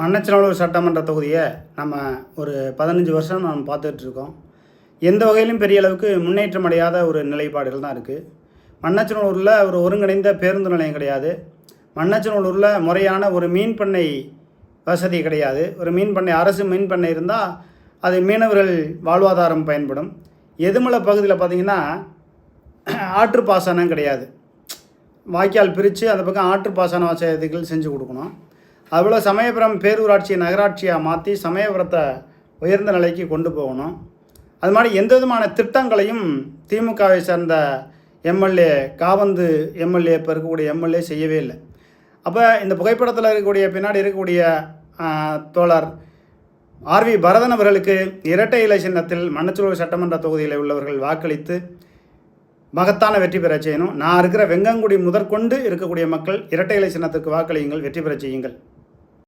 மண்ணச்சநல்லூர் சட்டமன்ற தொகுதியை நம்ம ஒரு 15 வருஷம் நம்ம பார்த்துட்ருக்கோம். எந்த வகையிலும் பெரிய அளவுக்கு முன்னேற்றம் அடையாத ஒரு நிலைப்பாடுகள் தான் இருக்குது. மண்ணச்சநல்லூரில் ஒரு ஒருங்கிணைந்த பேருந்து நிலையம் கிடையாது. மண்ணச்சநல்லூரில் முறையான ஒரு மீன் பண்ணை வசதி கிடையாது. ஒரு மீன் பண்ணை, அரசு மீன் பண்ணை இருந்தால் அது மீனவர்கள் வாழ்வாதாரம் பயன்படும். எதுமலை பகுதியில் பார்த்திங்கன்னா ஆற்றுப்பாசனம் கிடையாது. வாய்க்கால் பிரித்து அந்த பக்கம் ஆற்றுப்பாசன வசதிகள் செஞ்சு கொடுக்கணும். அதுபோல் சமயபுரம் பேரூராட்சியை நகராட்சியாக மாற்றி சமயபுரத்தை உயர்ந்த நிலைக்கு கொண்டு போகணும். அது மாதிரி எந்த விதமான திட்டங்களையும் திமுகவை சேர்ந்த எம்எல்ஏ, காவந்து எம்எல்ஏ, இப்போ இருக்கக்கூடிய எம்எல்ஏ செய்யவே இல்லை. அப்போ இந்த புகைப்படத்தில் இருக்கக்கூடிய பின்னாடி இருக்கக்கூடிய தோழர் ஆர்வி பரதன் அவர்களுக்கு இரட்டை இலை சின்னத்தில் மண்ணச்சநல்லூர் சட்டமன்ற தொகுதியில் உள்ளவர்கள் வாக்களித்து மகத்தான வெற்றி பெற செய்யணும். நான் இருக்கிற வெங்கங்குடி முதற்கொண்டு இருக்கக்கூடிய மக்கள் இரட்டை இலை சின்னத்துக்கு வாக்களியுங்கள், வெற்றி பெற செய்யுங்கள்.